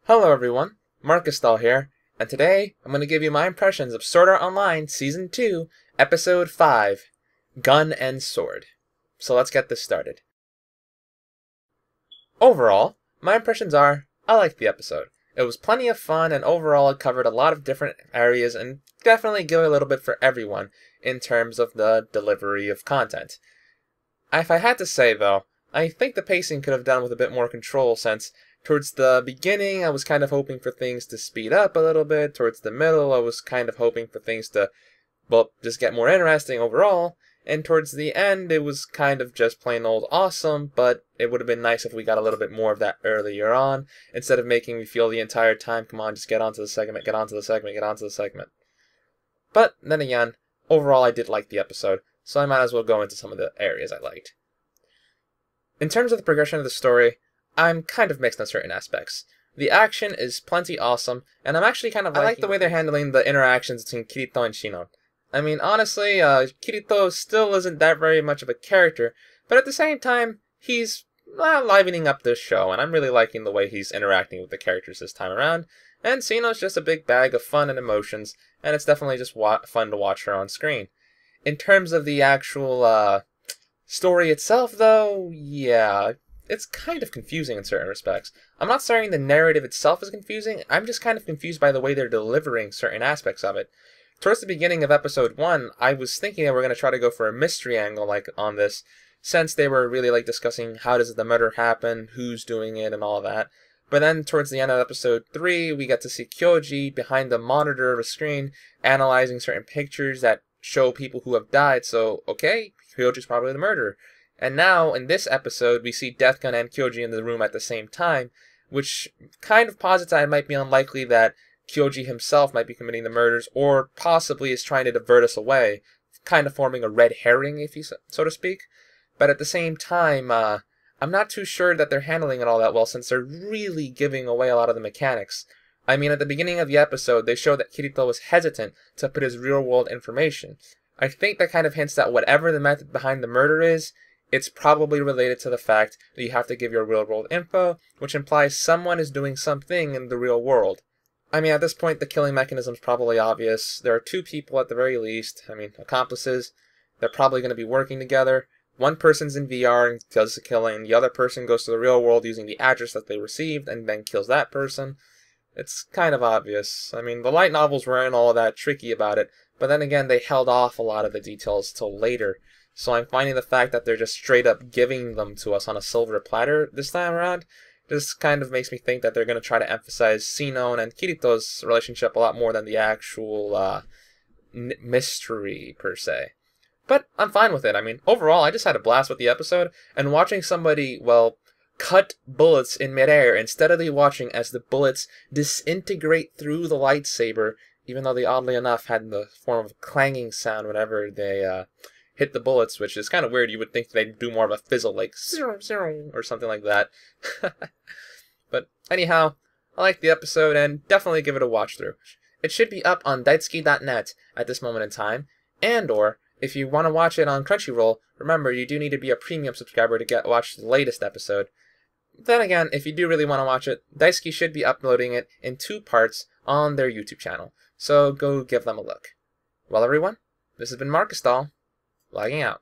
Hello everyone, Markystal here, and today I'm going to give you my impressions of Sword Art Online Season 2, Episode 5, Gun and Sword. So let's get this started. Overall, my impressions are, I liked the episode. It was plenty of fun, and overall it covered a lot of different areas and definitely gave a little bit for everyone in terms of the delivery of content. If I had to say though, I think the pacing could have done with a bit more control since towards the beginning I was kind of hoping for things to speed up a little bit, towards the middle I was kind of hoping for things to, well, just get more interesting overall, and towards the end it was kind of just plain old awesome, but it would have been nice if we got a little bit more of that earlier on, instead of making me feel the entire time, come on, just get onto the segment, get onto the segment, get onto the segment. But then again, overall I did like the episode, so I might as well go into some of the areas I liked. In terms of the progression of the story, I'm kind of mixed on certain aspects. The action is plenty awesome, and I'm actually kind of I like the way they're handling the interactions between Kirito and Shinon. I mean, honestly, Kirito still isn't that very much of a character, but at the same time, he's livening up this show, and I'm really liking the way he's interacting with the characters this time around. And Sino's just a big bag of fun and emotions, and it's definitely just fun to watch her on screen. In terms of the actual story itself, though, yeah, it's kind of confusing in certain respects. I'm not saying the narrative itself is confusing, I'm just kind of confused by the way they're delivering certain aspects of it. Towards the beginning of episode 1, I was thinking that we're going to try to go for a mystery angle on this, since they were really discussing how does the murder happen, who's doing it, and all that. But then towards the end of episode 3, we get to see Kyoji behind the monitor of a screen, analyzing certain pictures that show people who have died, so okay, Kyoji's probably the murderer. And now, in this episode, we see Deathgun and Kyoji in the room at the same time, which kind of posits that it might be unlikely that Kyoji himself might be committing the murders, or possibly is trying to divert us away, kind of forming a red herring, if you so to speak. But at the same time, I'm not too sure that they're handling it all that well, since they're really giving away a lot of the mechanics. I mean, at the beginning of the episode, they showed that Kirito was hesitant to put his real-world information. I think that kind of hints that whatever the method behind the murder is, it's probably related to the fact that you have to give your real-world info, which implies someone is doing something in the real world. I mean, at this point, the killing mechanism's probably obvious. There are two people at the very least, accomplices. They're probably going to be working together. One person's in VR and does the killing, the other person goes to the real world using the address that they received and then kills that person. It's kind of obvious. I mean, the light novels weren't all that tricky about it, but then again, they held off a lot of the details till later. So I'm finding the fact that they're just straight up giving them to us on a silver platter this time around just kind of makes me think that they're going to try to emphasize Sinon and Kirito's relationship a lot more than the actual mystery, per se. But I'm fine with it. I mean, overall, I just had a blast with the episode, and watching somebody, well, cut bullets in midair instead of watching as the bullets disintegrate through the lightsaber, even though they oddly enough had the form of a clanging sound whenever they hit the bullets, which is kind of weird. You would think they'd do more of a fizzle, like zero, zero, or something like that. But anyhow, I liked the episode and definitely give it a watch through. It should be up on daitsuki.net at this moment in time, and or if you want to watch it on Crunchyroll, remember you do need to be a premium subscriber to watch the latest episode. Then again, if you do really want to watch it, Daisuke should be uploading it in 2 parts on their YouTube channel, so go give them a look. Well everyone, this has been Markystal, logging out.